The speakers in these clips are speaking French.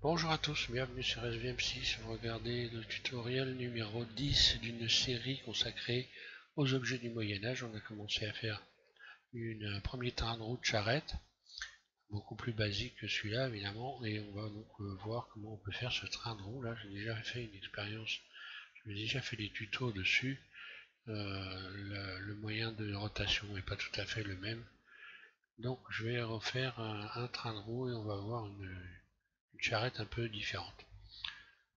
Bonjour à tous, bienvenue sur SVM6. Vous regardez le tutoriel numéro 10 d'une série consacrée aux objets du Moyen-Âge. On a commencé à faire un premier train de route charrette, beaucoup plus basique que celui-là évidemment, et on va donc voir comment on peut faire ce train de roue. Là, j'ai déjà fait une expérience, j'ai déjà fait des tutos dessus. Le moyen de rotation n'est pas tout à fait le même. Donc je vais refaire un train de roue et on va voir une charrette un peu différente.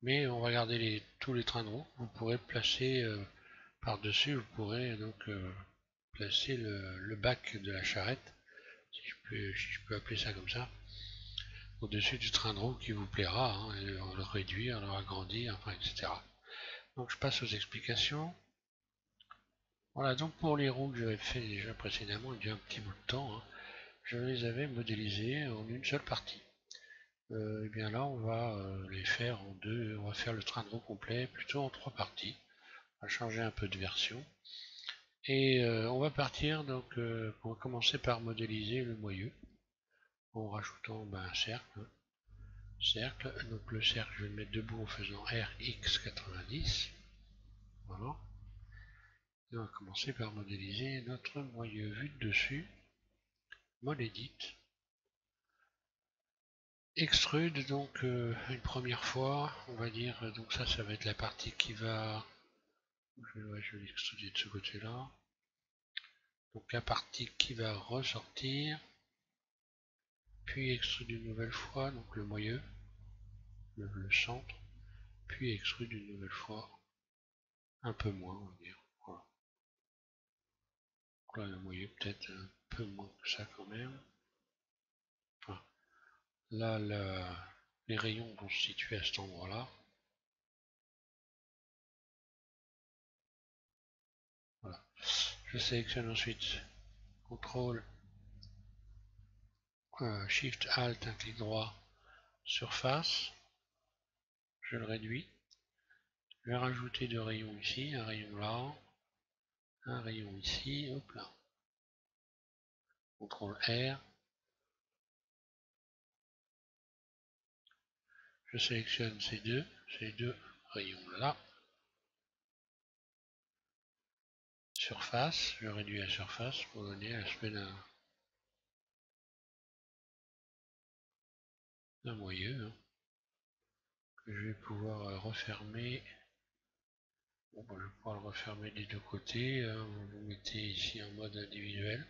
Mais on va garder tous les trains de roue. Vous pourrez placer par-dessus, vous pourrez donc placer le bac de la charrette, si je peux appeler ça comme ça, au-dessus du train de roue qui vous plaira, hein, et le réduire, le agrandir, enfin, etc. Donc je passe aux explications. Voilà, donc pour les roues que j'avais fait déjà précédemment, il y a un petit bout de temps, hein, je les avais modélisées en une seule partie. Et bien là, on va les faire en deux, on va faire le train de roue complet plutôt en trois parties. On va changer un peu de version. Et on va partir, donc on va commencer par modéliser le moyeu en rajoutant un cercle. Donc le cercle, je vais le mettre debout en faisant RX90. Voilà. Et on va commencer par modéliser notre moyeu vu de dessus. Mode Edit. Extrude, donc une première fois, on va dire, donc ça va être la partie qui va. Je vais l'extruder de ce côté-là. Donc la partie qui va ressortir, puis extrude une nouvelle fois, donc le moyeu, le centre, puis extrude une nouvelle fois, un peu moins, on va dire. Voilà. Donc là, le moyeu peut-être un peu moins que ça quand même. Enfin, là, les rayons vont se situer à cet endroit-là. Voilà. Je sélectionne ensuite CTRL, SHIFT, ALT, un clic droit, surface. Je le réduis. Je vais rajouter deux rayons ici, un rayon là, un rayon ici, hop là. CTRL R. Je sélectionne ces deux rayons là. Surface, je réduis la surface pour donner l'aspect d'un moyeu, hein, que je vais pouvoir refermer. Bon, je vais pouvoir le refermer des deux côtés. Vous mettez ici en mode individuel.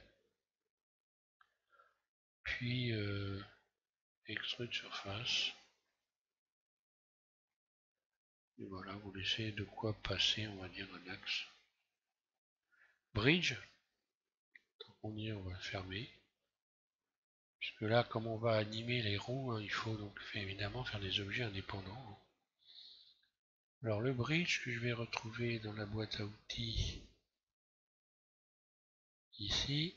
Puis extrude surface. Et voilà, vous laissez de quoi passer, on va dire, un axe. Bridge, donc on y est, on va le fermer. Puisque là, comme on va animer les roues, hein, il faut donc évidemment faire des objets indépendants, hein. Alors le bridge que je vais retrouver dans la boîte à outils ici,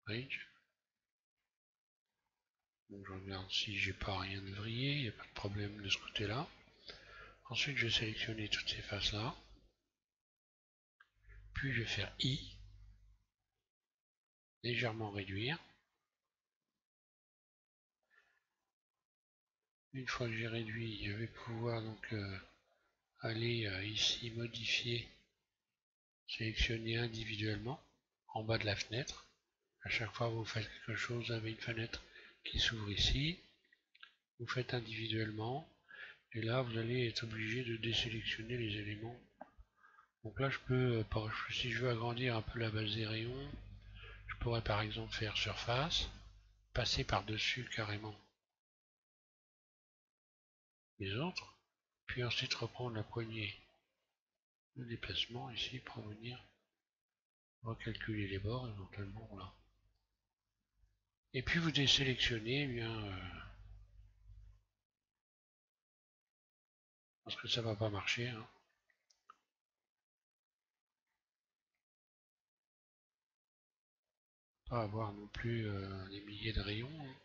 bridge. Donc je regarde si j'ai pas rien de vrillé, il n'y a pas de problème de ce côté-là. Ensuite je vais sélectionner toutes ces faces là. Puis je vais faire I, légèrement réduire. Une fois que j'ai réduit, je vais pouvoir donc aller ici modifier, sélectionner individuellement en bas de la fenêtre. À chaque fois que vous faites quelque chose, vous avez une fenêtre qui s'ouvre ici. Vous faites individuellement. Et là, vous allez être obligé de désélectionner les éléments. Donc là, je peux, si je veux agrandir un peu la base des rayons, je pourrais par exemple faire surface, passer par-dessus carrément les autres, puis ensuite reprendre la poignée de déplacement ici pour venir recalculer les bords éventuellement là. Et puis vous désélectionnez, eh bien, parce que ça va pas marcher, hein. Pas avoir non plus des milliers de rayons, hein.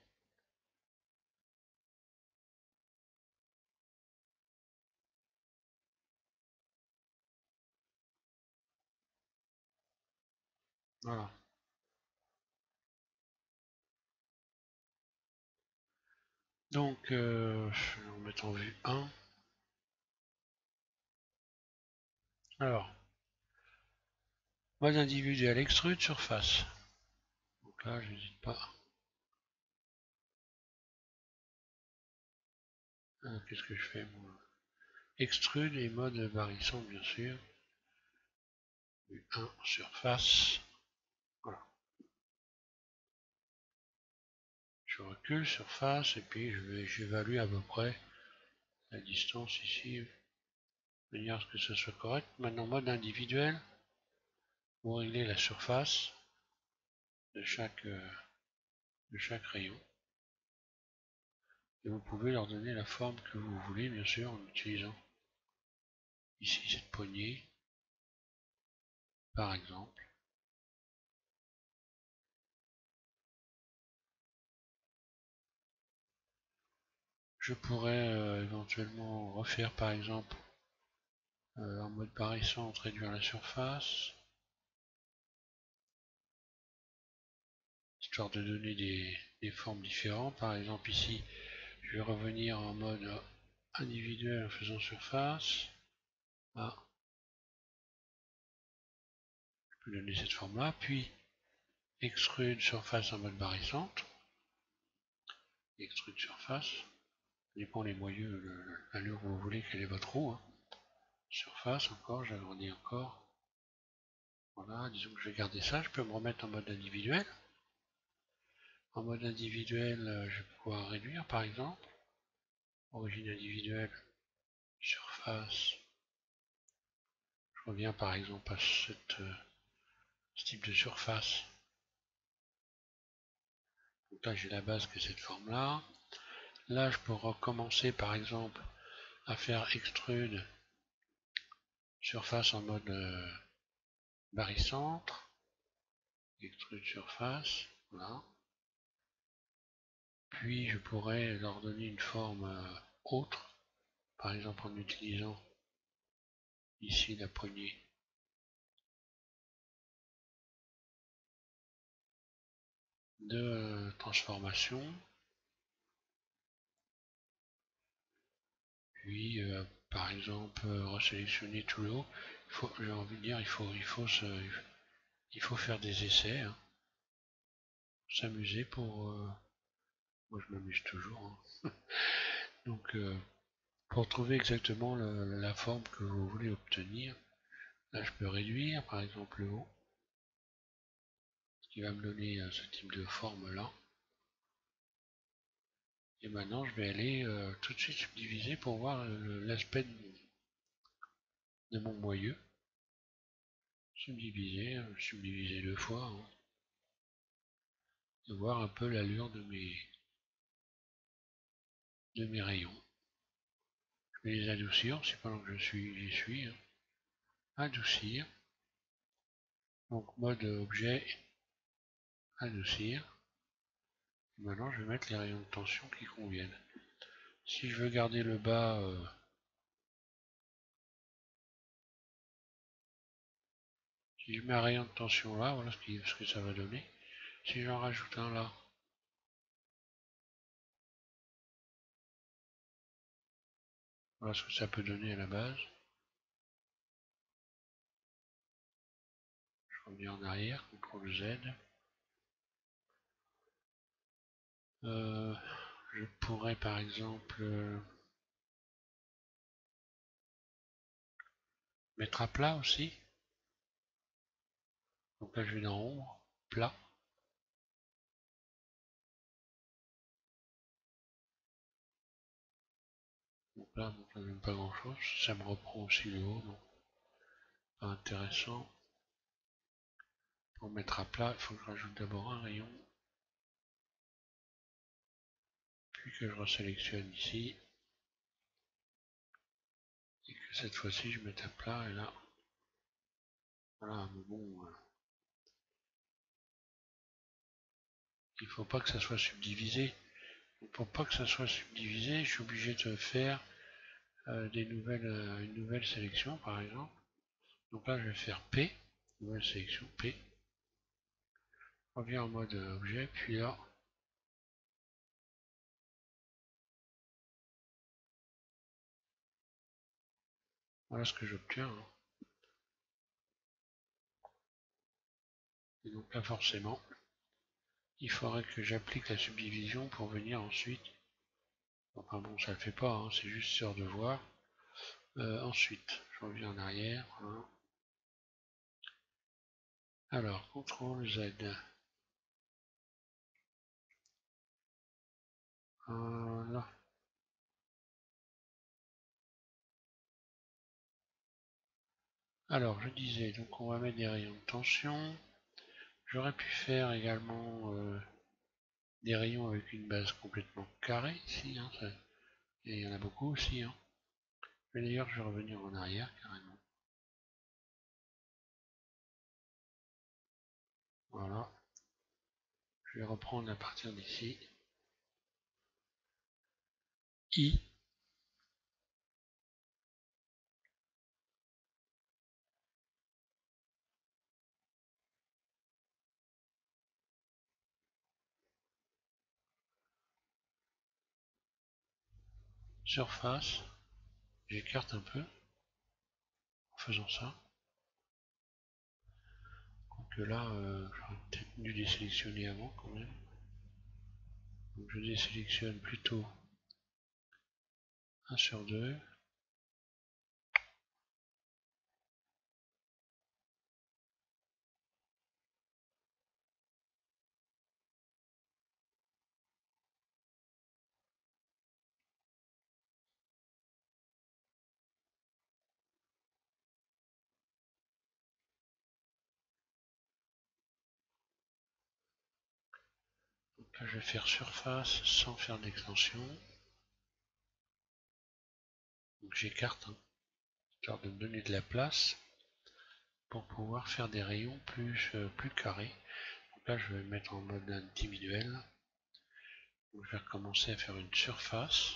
Voilà. Donc, je vais en mettre en vue 1. Alors, mode individuel, extrude surface. Donc là, je n'hésite pas. Qu'est-ce que je fais moi? Extrude et mode barrissant, bien sûr. Vue 1, surface. Voilà. Je recule, surface, et puis j'évalue à peu près la distance ici, de manière à ce que ce soit correct. Maintenant, mode individuel, vous réglez la surface de chaque rayon. Et vous pouvez leur donner la forme que vous voulez, bien sûr, en utilisant ici cette poignée, par exemple. Je pourrais éventuellement refaire, par exemple, en mode barrissante, réduire la surface, histoire de donner des formes différentes. Par exemple, ici, je vais revenir en mode individuel en faisant surface. Ah, je peux donner cette forme-là, puis extrude surface en mode barrissante. Extrude surface. Ça dépend les moyeux, l'allure que vous voulez, quel est votre roue. Hein. Surface encore, j'agrandis encore. Voilà, disons que je vais garder ça, je peux me remettre en mode individuel. En mode individuel, je vais pouvoir réduire par exemple. Origine individuelle, surface. Je reviens par exemple à ce type de surface. Donc là j'ai la base qui est cette forme là. Là je peux recommencer par exemple à faire extrude surface en mode barycentre. Extrude surface, voilà. Puis je pourrais leur donner une forme autre, par exemple en utilisant ici la poignée de transformation. Puis par exemple resélectionner tout le haut. J'ai envie de dire il faut faire des essais, hein. S'amuser pour moi je m'amuse toujours. Hein. Donc pour trouver exactement la forme que vous voulez obtenir, là je peux réduire par exemple le haut, ce qui va me donner ce type de forme là. Et maintenant je vais aller tout de suite subdiviser pour voir l'aspect de mon moyeu. Subdiviser 2 fois, hein, et voir un peu l'allure de mes rayons. Je vais les adoucir, c'est pendant que j'y suis. Hein. Adoucir. Donc mode objet, adoucir. Et maintenant je vais mettre les rayons de tension qui conviennent. Si je veux garder le bas, si je mets un rayon de tension là, voilà ce que ça va donner. Si j'en rajoute un là, voilà ce que ça peut donner à la base. Je reviens en arrière, CTRL Z. Je pourrais par exemple mettre à plat aussi. Donc là je vais dans ombre, plat. Donc là même pas grand chose. Ça me reprend aussi le haut, donc pas intéressant. Pour mettre à plat, il faut que je rajoute d'abord un rayon. Puis que je resélectionne ici. Et que cette fois-ci je mette à plat et là. Voilà, mais bon. Il faut pas que ça soit subdivisé. Pour pas que ça soit subdivisé, je suis obligé de faire une nouvelle sélection par exemple. Donc là je vais faire P, nouvelle sélection P. Je reviens en mode objet, puis là Voilà ce que j'obtiens. Et donc là forcément, il faudrait que j'applique la subdivision pour venir ensuite. Enfin bon, ça le fait pas, hein, c'est juste sur de voir. Ensuite, je reviens en arrière. Voilà. Alors, CTRL Z. Voilà. Alors, je disais, donc on va mettre des rayons de tension. J'aurais pu faire également des rayons avec une base complètement carrée ici. Hein, et il y en a beaucoup aussi. Hein. Mais d'ailleurs, je vais revenir en arrière carrément. Voilà. Je vais reprendre à partir d'ici. I. Surface. J'écarte un peu en faisant ça. Donc là, j'aurais peut-être dû les sélectionner avant quand même. Donc je désélectionne plutôt 1 sur 2. Donc là, je vais faire surface sans faire d'extension. Donc j'écarte, hein, histoire de me donner de la place pour pouvoir faire des rayons plus carrés. Donc là, je vais mettre en mode individuel. Donc, je vais recommencer à faire une surface.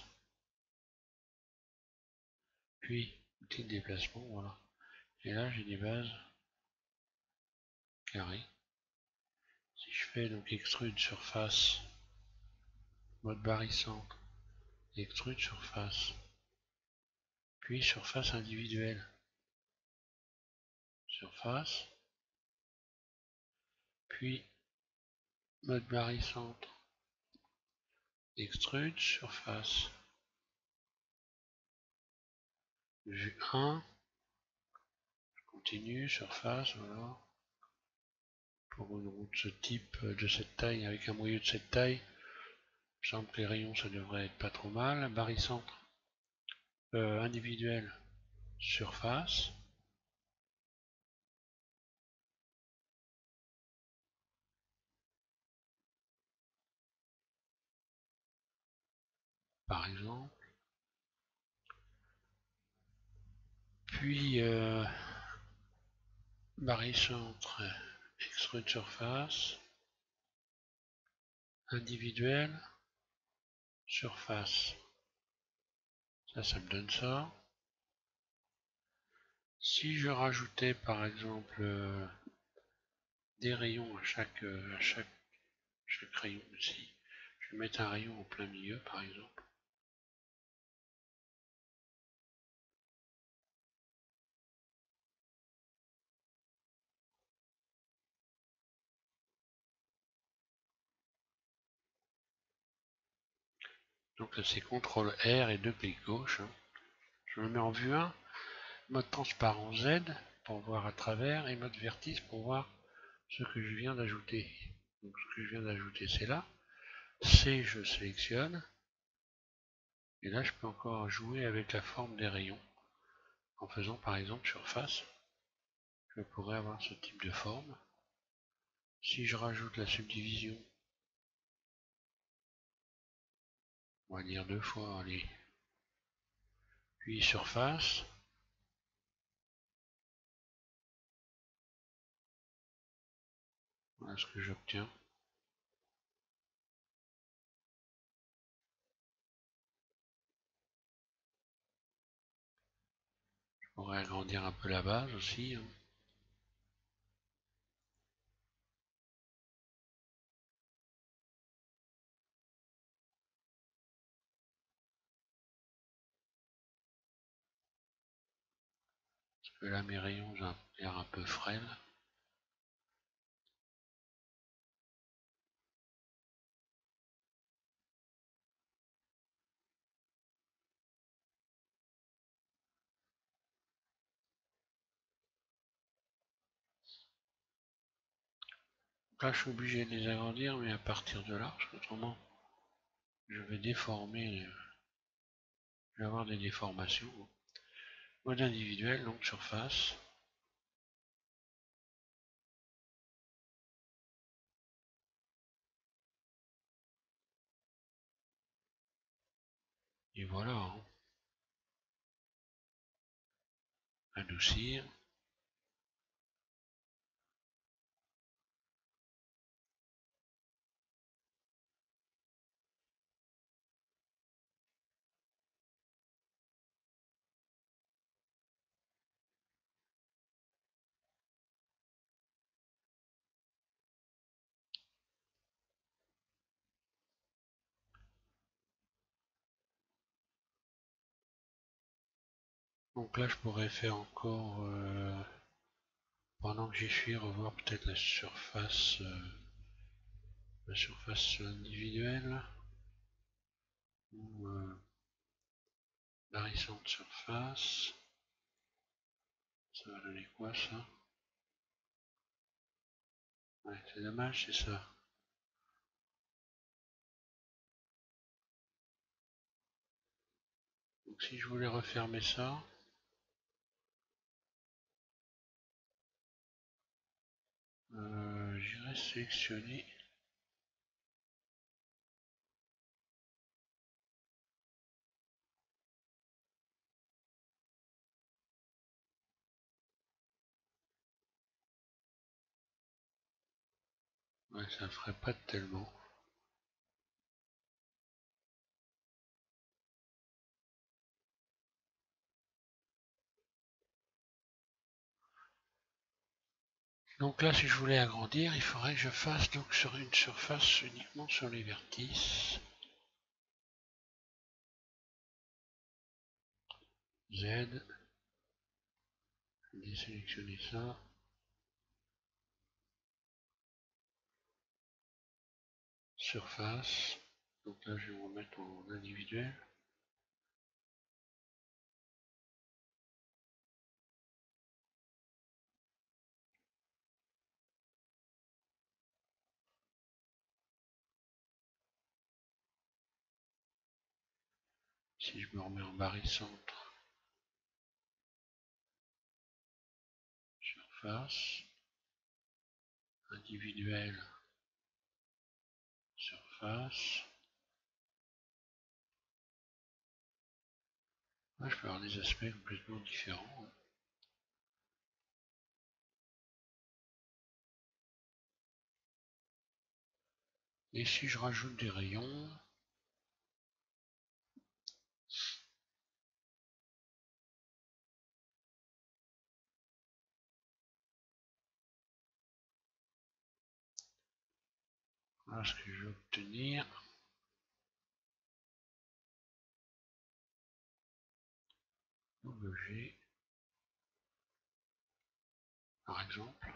Puis, outil de déplacement, voilà. Et là, j'ai des bases carrées. Si je fais donc extrude surface, mode barycentre, extrude surface, puis surface individuelle, surface, puis mode barycentre, extrude surface, vue 1, je continue, surface, voilà. Pour une roue de ce type, de cette taille, avec un moyeu de cette taille, il me semble que les rayons ça devrait être pas trop mal. Barycentre individuel, surface. Par exemple. Puis barycentre, extrude surface, individuel, surface. Ça me donne ça. Si je rajoutais par exemple des rayons chaque rayon ici, je vais mettre un rayon en plein milieu par exemple. Donc là c'est CTRL R et 2 clics gauche. Hein. Je me mets en vue 1, mode transparent Z pour voir à travers et mode vertice pour voir ce que je viens d'ajouter. Donc ce que je viens d'ajouter c'est là. C je sélectionne. Et là je peux encore jouer avec la forme des rayons. En faisant par exemple surface, je pourrais avoir ce type de forme. Si je rajoute la subdivision, on va dire 2 fois, allez, puis surface, voilà ce que j'obtiens. Je pourrais agrandir un peu la base aussi. Hein. Là, mes rayons ont l'air un peu frêles. Donc là, je suis obligé de les agrandir, mais à partir de là, parce qu'autrement, je vais déformer, je vais avoir des déformations. Mode individuel, donc surface. Et voilà, hein. Adoucir. Donc là, je pourrais faire encore, pendant que j'y suis, revoir peut-être la surface individuelle, ou l'arrissante surface. Ça va donner quoi ça? Ouais, c'est dommage, c'est ça. Donc si je voulais refermer ça, j'irais sélectionner. Ouais, ça ferait pas tellement. Donc là, si je voulais agrandir, il faudrait que je fasse donc sur une surface uniquement sur les vertices. Z, désélectionner ça. Surface. Donc là, je vais me remettre en individuel. Si je me remets en barycentre, surface, individuel, surface. Là, je peux avoir des aspects complètement différents. Et si je rajoute des rayons, voilà ce que je vais obtenir. Objet, par exemple.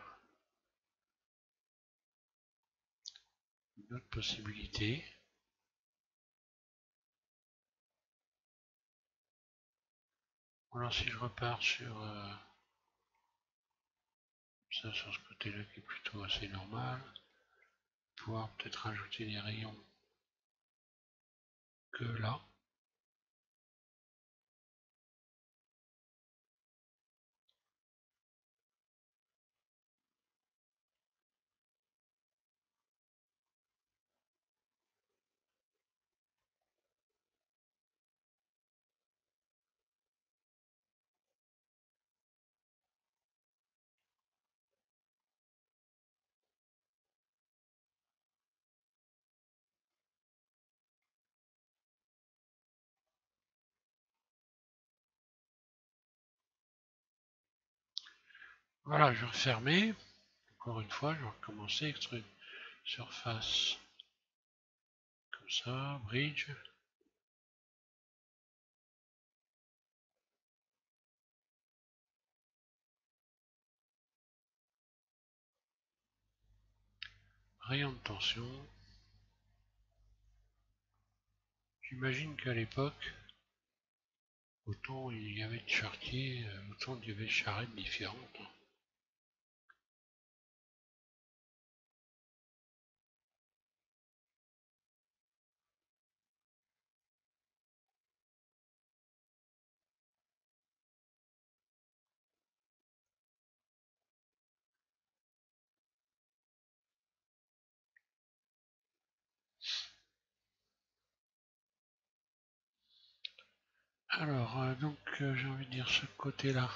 Une autre possibilité. Alors si je repars sur ça, sur ce côté-là qui est plutôt assez normal, pouvoir peut-être rajouter des rayons que là. Voilà, je vais refermer. Encore une fois, je vais recommencer, extrude surface comme ça, bridge. rayon de tension. J'imagine qu'à l'époque, autant il y avait de charretiers, autant il y avait de charrettes différentes. Alors, donc j'ai envie de dire ce côté-là.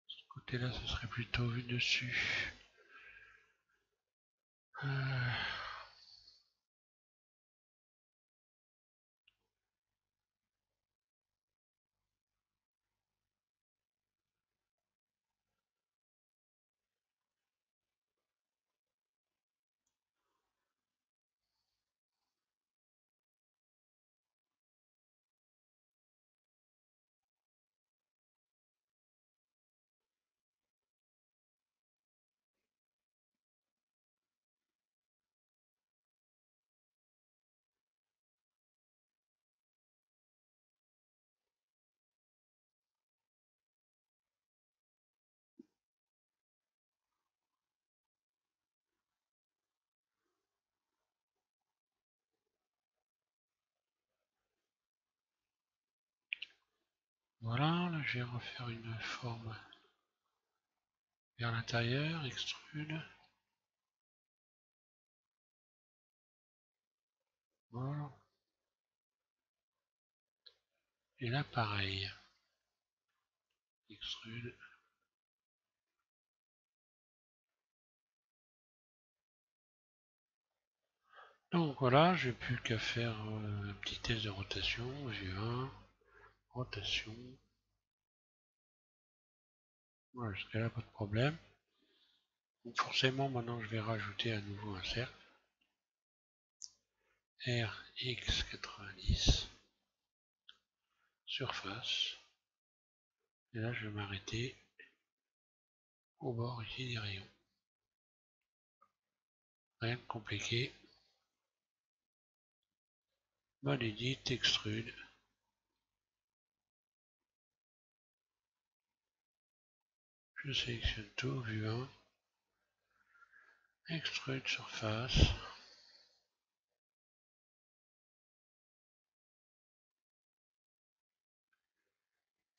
Ce côté-là, ce serait plutôt vu dessus. Euh, voilà, là je vais refaire une forme vers l'intérieur, extrude. Voilà. Et là pareil, extrude. Donc voilà, j'ai plus qu'à faire un petit test de rotation. J'ai un rotation. Voilà, jusqu'à là pas de problème. Donc forcément maintenant je vais rajouter à nouveau un cercle. RX90 surface. Et là je vais m'arrêter au bord ici des rayons. Rien de compliqué. Mode edit, extrude. Je sélectionne tout, vue 1. Extrude surface.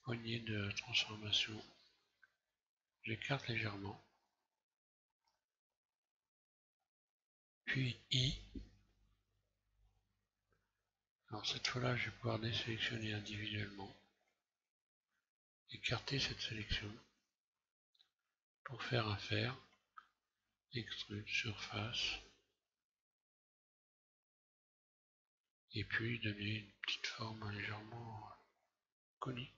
Poignée de transformation. J'écarte légèrement. Puis I. Alors cette fois-là, je vais pouvoir désélectionner individuellement. Écarter cette sélection pour faire un fer. Extrude surface. Et puis donner une petite forme légèrement conique.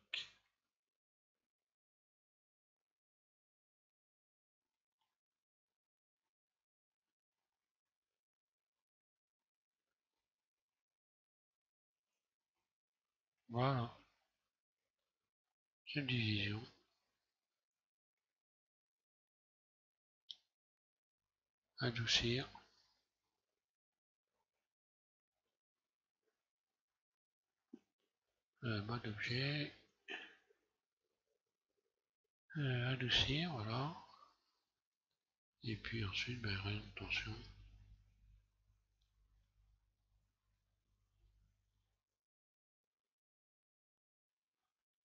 Voilà. Subdivision. Adoucir. Mode objet. Adoucir, voilà. Et puis ensuite, rayon de tension.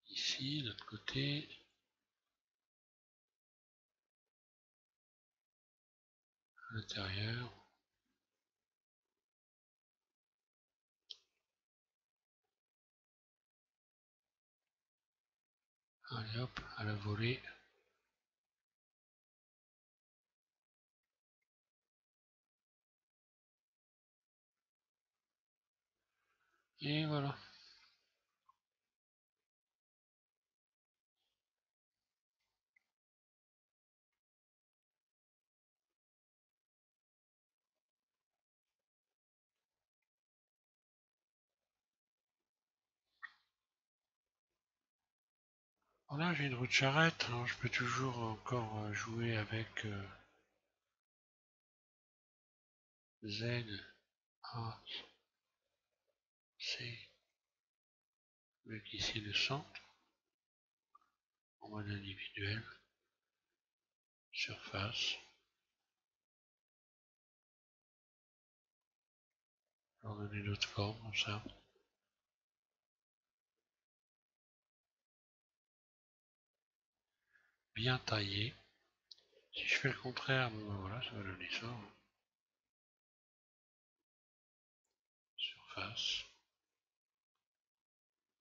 Ici, de l'autre côté. À l'intérieur. Allez hop, à la volée. Et voilà. Là, j'ai une roue de charrette. Alors, je peux toujours encore jouer avec Z, A, C, avec ici le centre, en mode individuel, surface. Leur donner d'autres formes comme ça. Bien taillé. Si je fais le contraire, ben voilà, ça va donner ça. Surface.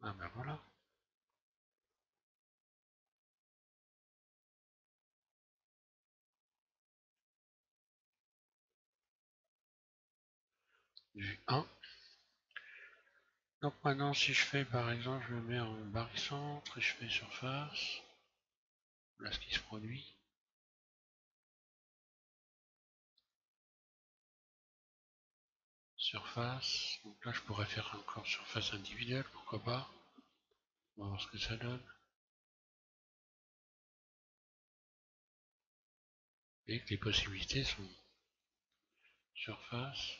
Ah ben voilà. Vue 1. Donc maintenant, si je fais par exemple, je me mets en barycentre et je fais surface. Voilà ce qui se produit. Surface. Donc là, je pourrais faire encore surface individuelle, pourquoi pas. On va voir ce que ça donne. Et que les possibilités sont surface.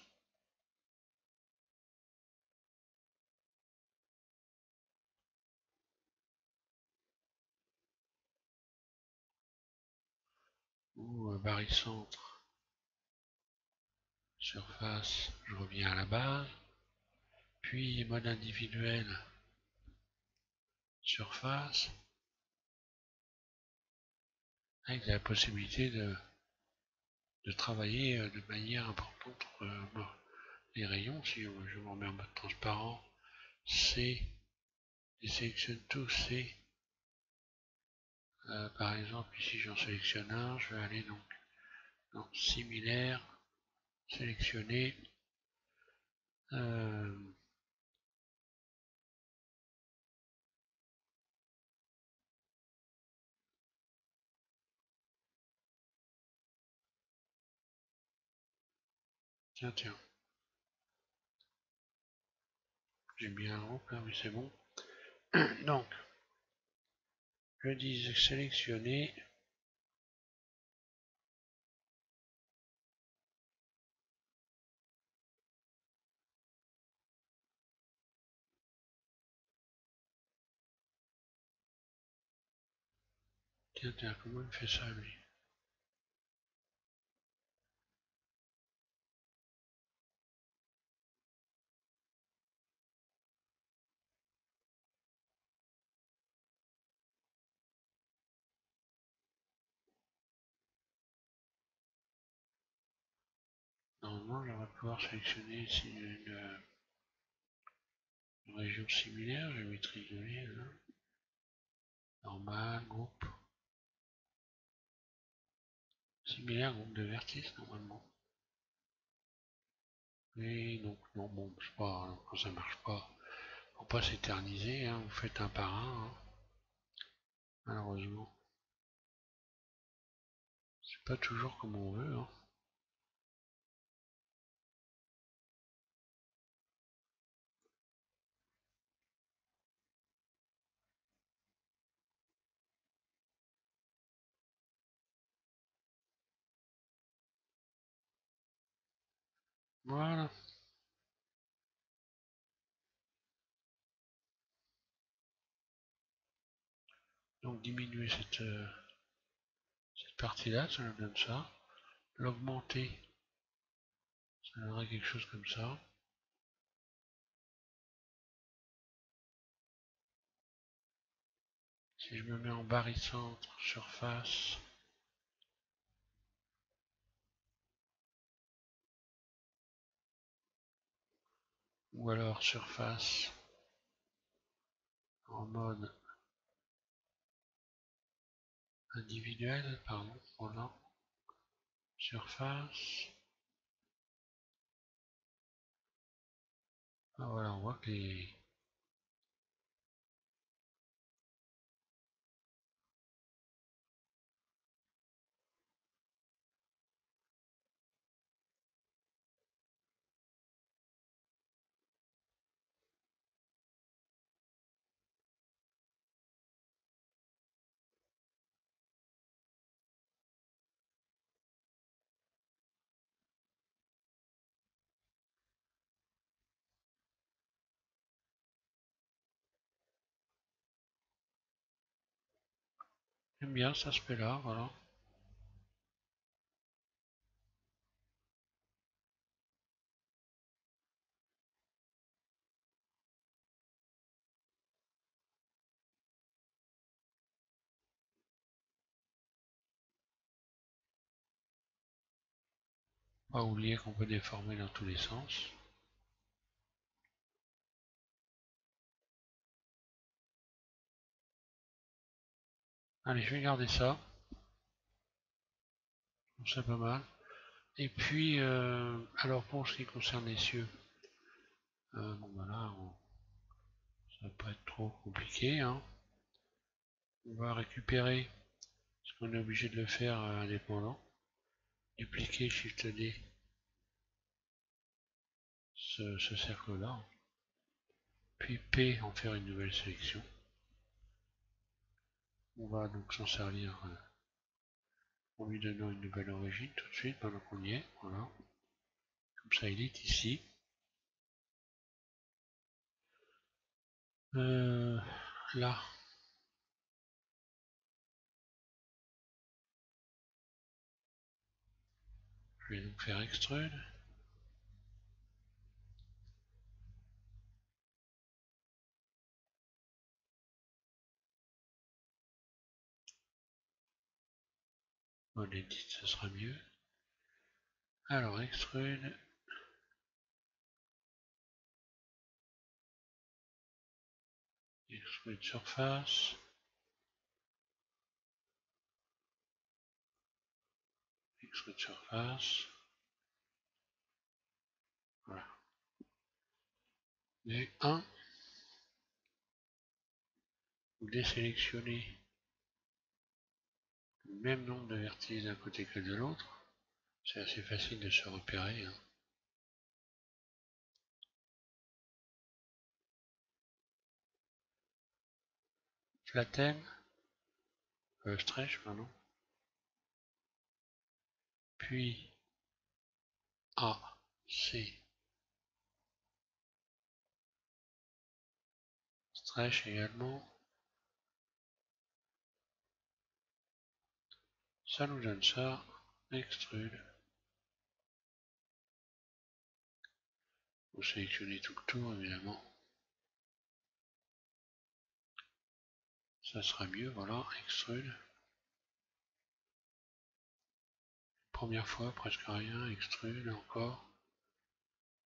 Ou barycentre. Surface, je reviens à la base. Puis mode individuel. Surface. Avec la possibilité de travailler de manière importante les rayons. Si je me remets en mode transparent, C, et sélectionne tout C. Par exemple, ici j'en sélectionne un, je vais aller donc dans similaire, sélectionner. Euh, tiens, j'ai mis un groupe là, mais c'est bon. Donc, je dis sélectionner. Tiens, comment il fait ça lui? Normalement, je vais pouvoir sélectionner ici une région similaire, je vais mettre isolé, là. Normal, groupe. Similaire, groupe de vertices, normalement. Et donc, non, bon, c'est pas, quand ça marche pas, faut pas s'éterniser, hein, vous faites un par un, hein, malheureusement. C'est pas toujours comme on veut, hein. Voilà. Donc diminuer cette partie-là, ça nous donne ça. L'augmenter, ça donnerait quelque chose comme ça. Si je me mets en barycentre, surface, ou alors surface en mode individuel, pardon, voilà. Surface. Ah, voilà, on voit que J'aime bien cet aspect-là, voilà. Pas oublier qu'on peut déformer dans tous les sens. Allez, je vais garder ça. C'est pas mal. Et puis, alors pour ce qui concerne les cieux, bon ben là, ça va pas être trop compliqué, hein. On va récupérer, parce qu'on est obligé de le faire indépendant, dupliquer Shift D ce cercle-là, puis P en faire une nouvelle sélection. On va donc s'en servir en lui donnant une nouvelle origine tout de suite pendant qu'on y est, voilà. Comme ça il est ici. Là, je vais donc faire extrude. On edit, ce sera mieux. Alors extrude. Extrude surface. Extrude surface. Voilà. Et 1. Vous désélectionnez le même nombre de vertices d'un côté que de l'autre. C'est assez facile de se repérer, hein. Flatten, stretch, pardon. Puis A, C, stretch également. Ça nous donne ça. Extrude. Vous sélectionnez tout le tour évidemment. Ça sera mieux, voilà, extrude. Première fois, presque rien, extrude encore.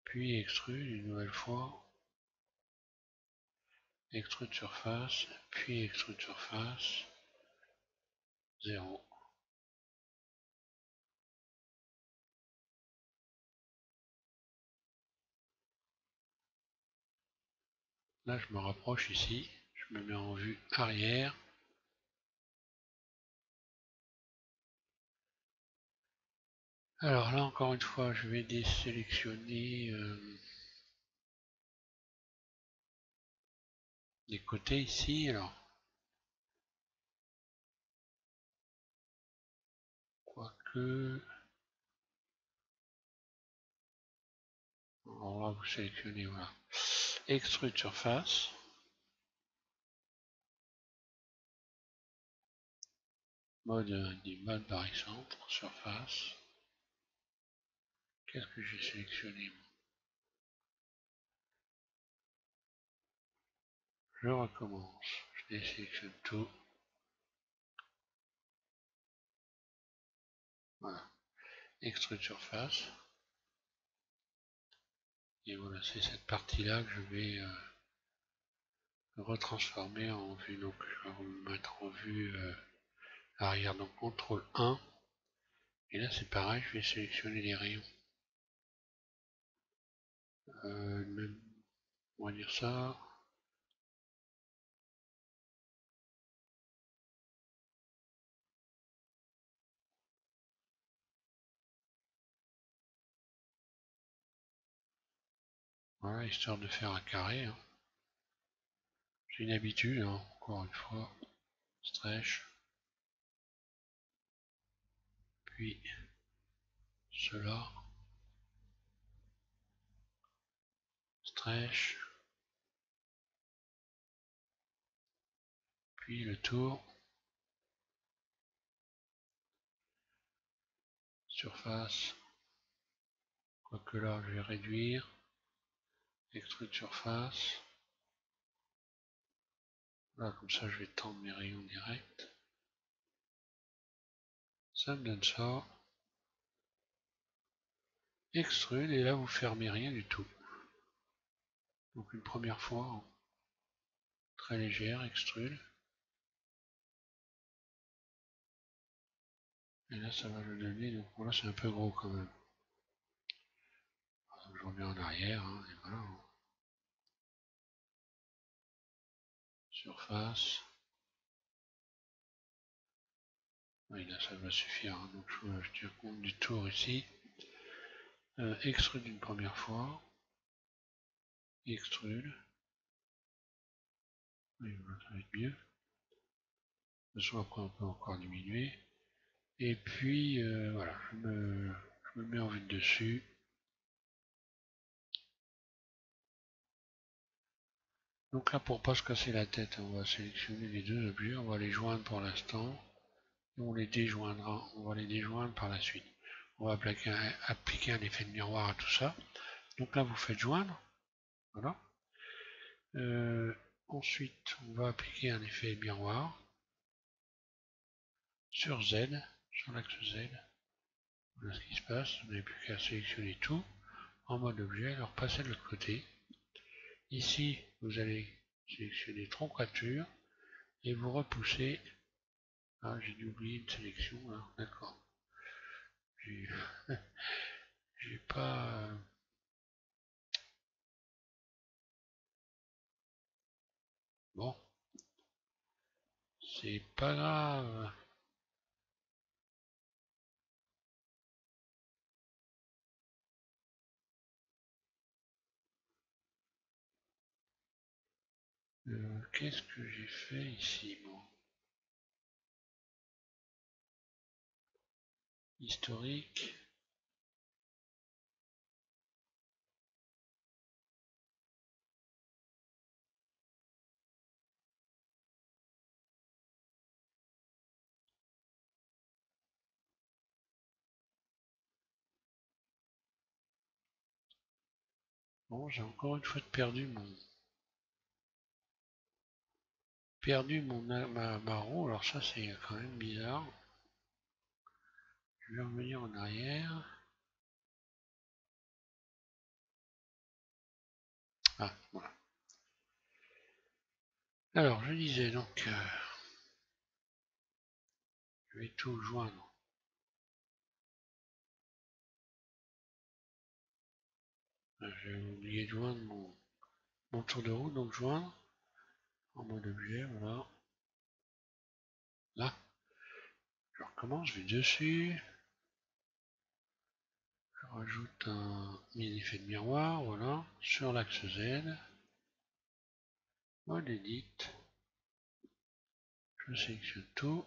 Puis extrude une nouvelle fois. Extrude surface, puis extrude surface. 0. Là, je me rapproche ici. Je me mets en vue arrière. Alors là, encore une fois, je vais désélectionner les côtés ici. Alors, quoique... Alors là, vous sélectionnez, voilà. Extrude surface. Mode barycentre, surface. Qu'est-ce que j'ai sélectionné? Je recommence. Je désélectionne tout. Voilà. Extrude surface. Et voilà, c'est cette partie-là que je vais retransformer en vue. Donc, je vais remettre en vue arrière. Donc, CTRL 1. Et là, c'est pareil, je vais sélectionner les rayons. On va dire ça. Voilà, histoire de faire un carré, hein. J'ai une habitude, hein, encore une fois. Stretch. Puis cela. Stretch. Puis le tour. surface, quoique là je vais réduire, extrude surface, là comme ça je vais tendre mes rayons directs, ça me donne ça, extrude, et là vous fermez rien du tout. Donc une première fois, très légère, extrude. Et là ça va le donner, donc voilà c'est un peu gros quand même. Donc, je reviens en arrière, hein, et voilà. Surface. Oui là ça va suffire, hein. Donc je tiens compte du tour ici. Extrude une première fois. Extrude. Oui, voilà, ça va être mieux. De toute façon après on peut encore diminuer. Et puis voilà, je me mets en vue de dessus. Donc là pour pas se casser la tête, on va sélectionner les deux objets, on va les joindre pour l'instant. On les déjoindra, on va les déjoindre par la suite. On va appliquer un effet de miroir à tout ça. Donc là vous faites joindre. Voilà. Ensuite on va appliquer un effet miroir sur Z, sur l'axe Z. Voilà ce qui se passe, vous n'avez plus qu'à sélectionner tout en mode objet, alors passez de l'autre côté. Ici, vous allez sélectionner troncature et vous repoussez. Ah, j'ai dû oublier une sélection là, d'accord. J'ai pas. Bon, c'est pas grave. Qu'est-ce que j'ai fait ici, bon. Historique. Bon, j'ai encore une fois perdu ma roue, alors ça c'est quand même bizarre. Je vais revenir en arrière. Ah, voilà. Alors, je disais donc, je vais tout joindre. J'ai oublié de joindre mon tour de roue, donc joindre en mode objet, voilà. Là, je recommence, je vais dessus. Je rajoute un effet de miroir, voilà, sur l'axe Z. Mode edit. Je sélectionne tout.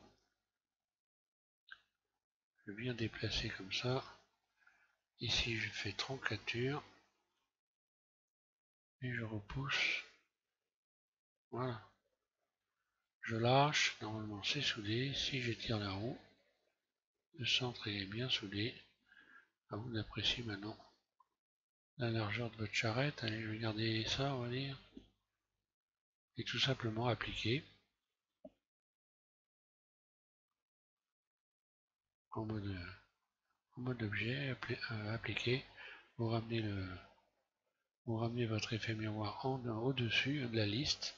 Je viens déplacer comme ça. Ici, je fais troncature. Et je repousse. Voilà. Je lâche. Normalement, c'est soudé. Si j'étire la roue, le centre est bien soudé. À vous d'apprécier maintenant la largeur de votre charrette. Allez, je vais garder ça, on va dire. Et tout simplement appliquer. En mode objet, appliquer. Vous ramenez votre effet miroir au-dessus de la liste.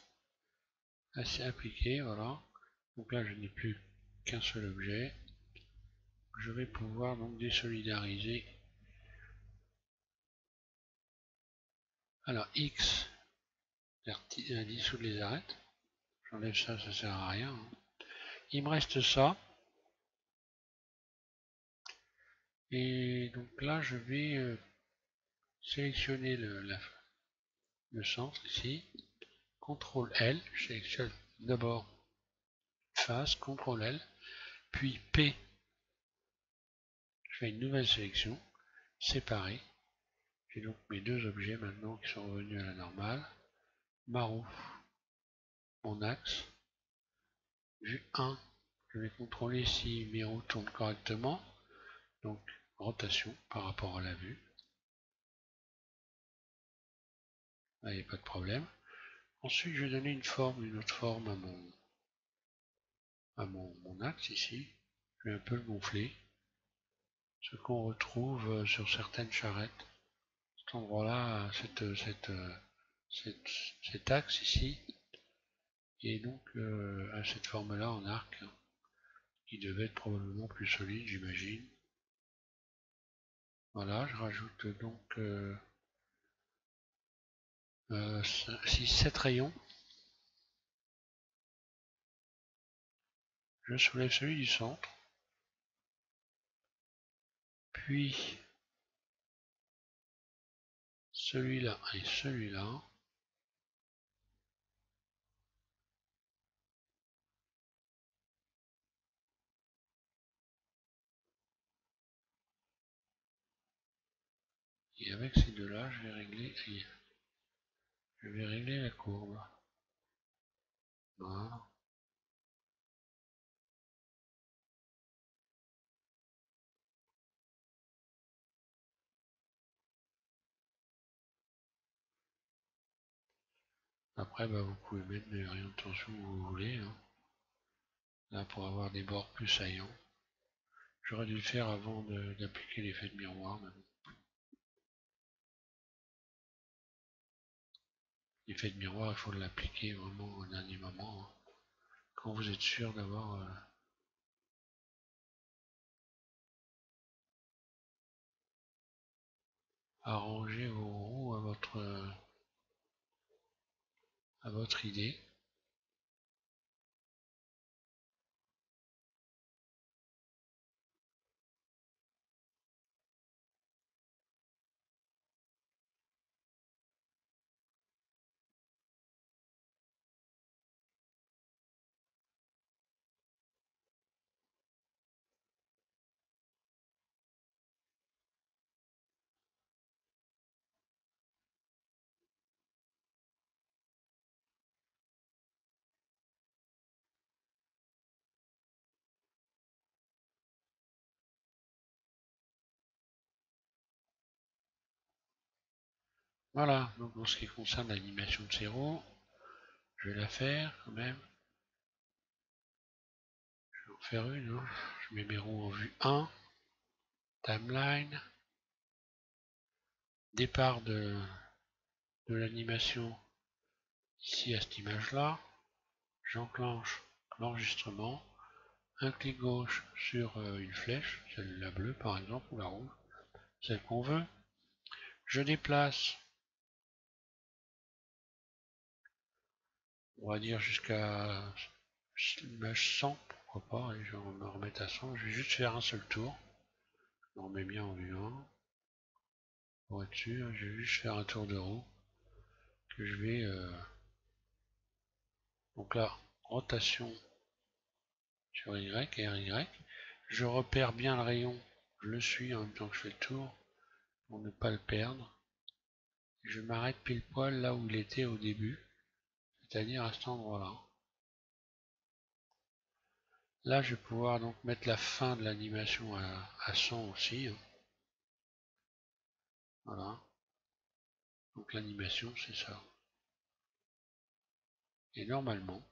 Assez appliqué, voilà. Donc là, je n'ai plus qu'un seul objet. Je vais pouvoir donc désolidariser. Alors X, dissoudre les arêtes. J'enlève ça, ça sert à rien. Il me reste ça. Et donc là, je vais sélectionner le centre ici. CTRL L, je sélectionne d'abord face, CTRL L, puis P. Je fais une nouvelle sélection, séparée. J'ai donc mes deux objets maintenant qui sont revenus à la normale. Ma roue, mon axe. Vue 1, je vais contrôler si mes roues tournent correctement. Donc rotation par rapport à la vue. Là, il n'y a pas de problème. Ensuite, je vais donner une autre forme à mon axe ici. Je vais un peu le gonfler. Ce qu'on retrouve sur certaines charrettes. Cet endroit-là, cet axe ici, et donc à cette forme-là en arc, qui devait être probablement plus solide, j'imagine. Voilà, je rajoute donc 6-7 rayons. Je soulève celui du centre, puis celui-là et celui-là. Et avec ces deux-là, je vais régler la courbe. Voilà. Après, bah, vous pouvez mettre des rayons de tension où vous voulez, hein. Là, pour avoir des bords plus saillants. J'aurais dû le faire avant d'appliquer l'effet de miroir. L'effet de miroir, il faut l'appliquer vraiment au dernier moment, hein. Quand vous êtes sûr d'avoir arrangé vos roues à votre idée. Voilà, donc en ce qui concerne l'animation de ces roues, je vais la faire quand même. Je vais en faire une, hein. Je mets mes roues en vue 1, timeline, départ de l'animation ici à cette image-là. J'enclenche l'enregistrement, un clic gauche sur une flèche, celle la bleue par exemple, ou la rouge, celle qu'on veut. Je déplace, on va dire jusqu'à l'image 100, pourquoi pas, et je vais me remettre à 100. Je vais juste faire un seul tour. Je me remets bien en vue 1. Pour être sûr, je vais juste faire un tour de roue que je vais donc là, rotation sur Y et RY. Je repère bien le rayon, je le suis en même temps que je fais le tour pour ne pas le perdre. Je m'arrête pile poil là où il était au début, c'est-à-dire à cet endroit-là. Là, je vais pouvoir donc mettre la fin de l'animation à 100 aussi, hein. Voilà. Donc l'animation, c'est ça. Et normalement,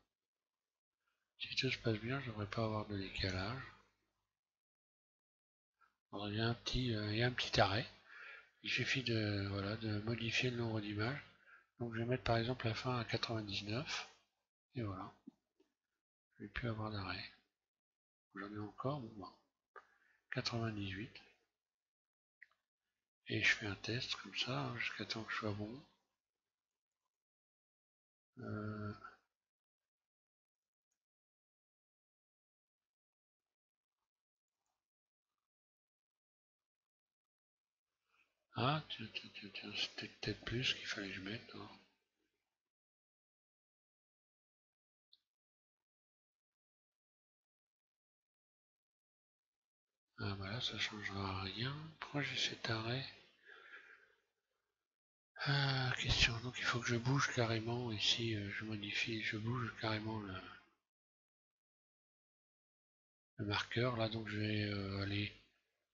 si tout se passe bien, je ne devrais pas avoir de décalage. Alors, il y a un petit arrêt. Il suffit de, voilà, de modifier le nombre d'images. Donc je vais mettre par exemple la fin à 99. Et voilà. Je ne vais plus avoir d'arrêt. J'en ai encore, bon, 98. Et je fais un test comme ça, hein, jusqu'à temps que je sois bon. Euh, Ah, tiens, c'était peut-être plus qu'il fallait que je mette, hein. Ah bah là, ça changera rien. Pourquoi j'ai cet arrêt? Ah, question. Donc il faut que je bouge carrément. Ici, je modifie, je bouge carrément le marqueur. Là, donc je vais aller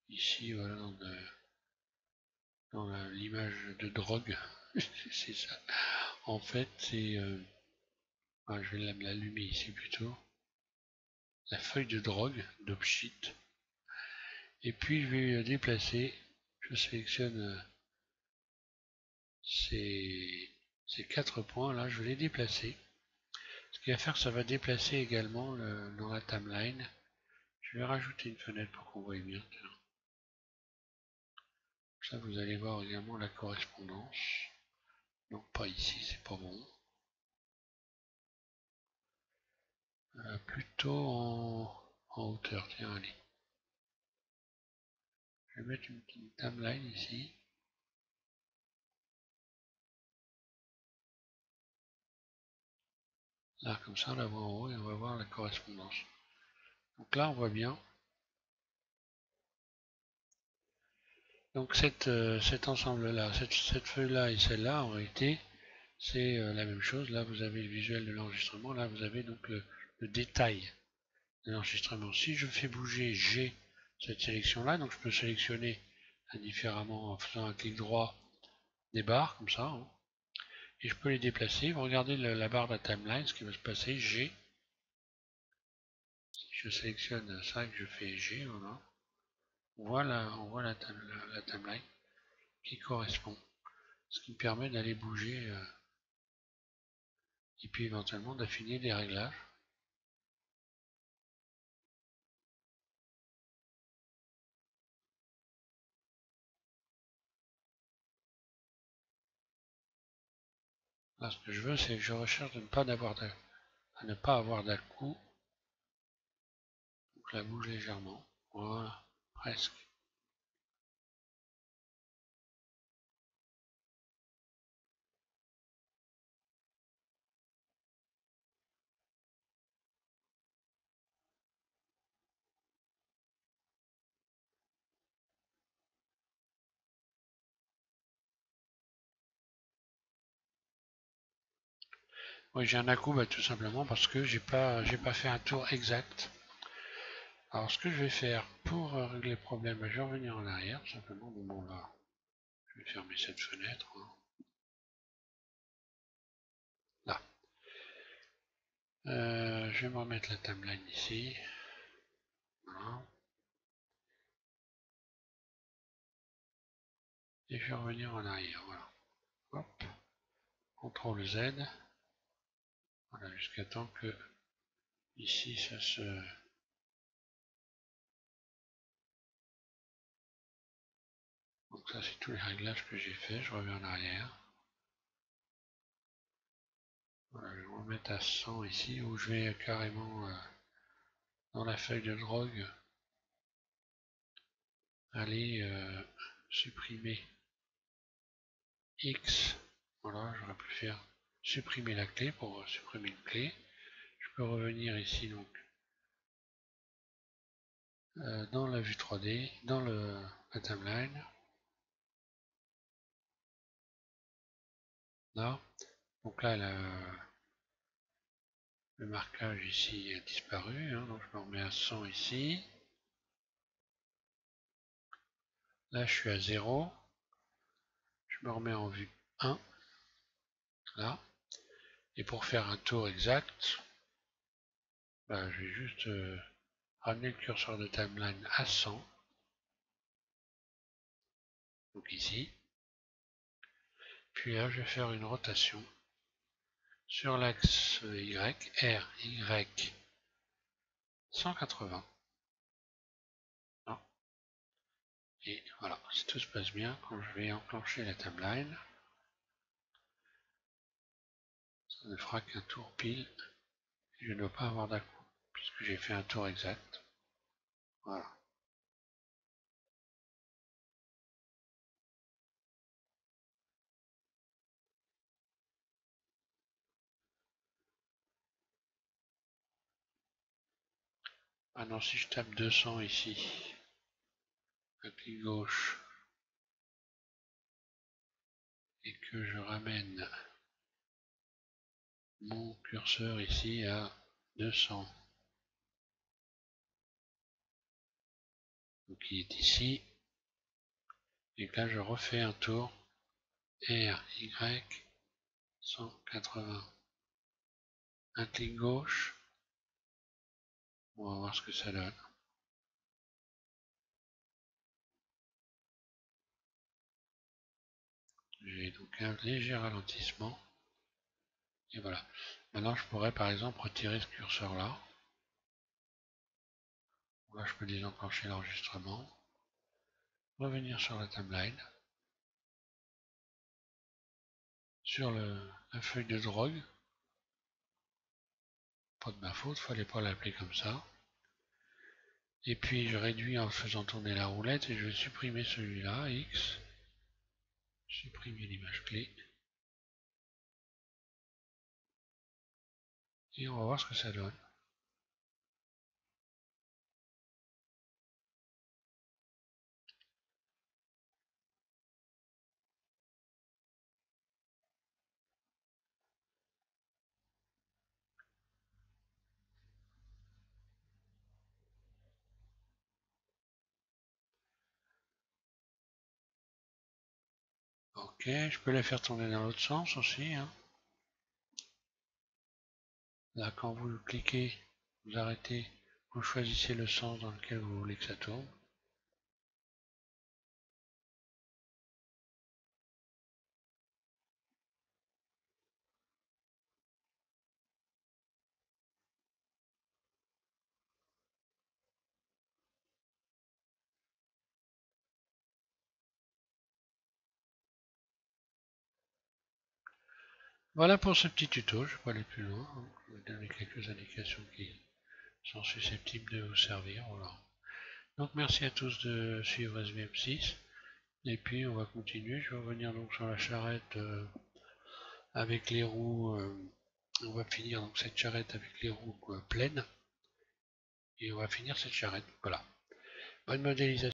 ici, voilà, dans l'image de drogue. C'est ça. En fait, c'est... je vais l'allumer ici plutôt. La feuille de drogue, d'Opsheet. Et puis je vais déplacer. Je sélectionne ces 4 points là, je vais les déplacer. Ce qui va faire, ça va déplacer également dans la timeline. Je vais rajouter une fenêtre pour qu'on voit bien. Ça, vous allez voir également la correspondance. Donc pas ici, c'est pas bon. Plutôt en hauteur. Tiens, allez. Je vais mettre une petite timeline ici. Là, comme ça, on la voit en haut et on va voir la correspondance. Donc là, on voit bien. Donc cet ensemble-là, cette feuille-là et celle-là, en réalité, c'est la même chose. Là, vous avez le visuel de l'enregistrement. Là, vous avez donc le détail de l'enregistrement. Si je fais bouger G cette sélection-là, donc je peux sélectionner indifféremment en faisant un clic droit des barres, comme ça, hein, et je peux les déplacer. Vous regardez la barre de la timeline, ce qui va se passer, G. Si je sélectionne ça et que je fais G, voilà. On voit la timeline qui correspond. Ce qui me permet d'aller bouger et puis éventuellement d'affiner les réglages. Là, ce que je veux, c'est que je recherche de ne pas avoir d'à-coup. Donc je la bouge légèrement. Voilà, presque. Oui, j'ai un à-coup, tout simplement parce que j'ai pas fait un tour exact. Alors ce que je vais faire pour régler le problème, je vais revenir en arrière, tout simplement. Bon là, je vais fermer cette fenêtre. Hein. Là. Je vais me remettre la timeline ici. Voilà. Et je vais revenir en arrière. Voilà. Hop. CTRL Z. Voilà, jusqu'à temps que ici ça se... Donc ça c'est tous les réglages que j'ai fait. Je reviens en arrière. Voilà, je vais me remettre à 100 ici où je vais carrément dans la feuille de drogue aller supprimer X. Voilà, j'aurais pu faire supprimer la clé pour supprimer une clé. Je peux revenir ici donc dans la vue 3D, dans la timeline. Là. Donc là, le marquage ici a disparu. Hein, donc je me remets à 100 ici. Là, je suis à 0. Je me remets en vue 1. Là. Et pour faire un tour exact, je vais juste ramener le curseur de timeline à 100. Donc ici. Puis là, je vais faire une rotation sur l'axe Y, R, Y, 180. Non. Et voilà, si tout se passe bien, quand je vais enclencher la timeline, ça ne fera qu'un tour pile. Je ne dois pas avoir d'à-coup, puisque j'ai fait un tour exact. Voilà. Maintenant, si je tape 200 ici, un clic gauche, et que je ramène mon curseur ici à 200, donc qui est ici. Et là je refais un tour R, Y, 180, un clic gauche, on va voir ce que ça donne. J'ai donc un léger ralentissement. Et voilà. Maintenant, je pourrais par exemple retirer ce curseur là. Là, je peux désenclencher l'enregistrement. Revenir sur la timeline. Sur la feuille de drogue. Pas de ma faute, fallait pas l'appeler comme ça. Et puis, je réduis en faisant tourner la roulette et je vais supprimer celui-là, X. Supprimer l'image clé. Et on va voir ce que ça donne. Ok, je peux la faire tourner dans l'autre sens aussi. Hein. Là, quand vous cliquez, vous arrêtez, vous choisissez le sens dans lequel vous voulez que ça tourne. Voilà pour ce petit tuto, je ne vais pas aller plus loin. Je vais donner quelques indications qui sont susceptibles de vous servir. Voilà. Donc merci à tous de suivre SVM6. Et puis on va continuer. Je vais revenir donc sur la charrette avec les roues. On va finir donc cette charrette avec les roues pleines. Et on va finir cette charrette. Voilà. Bonne modélisation.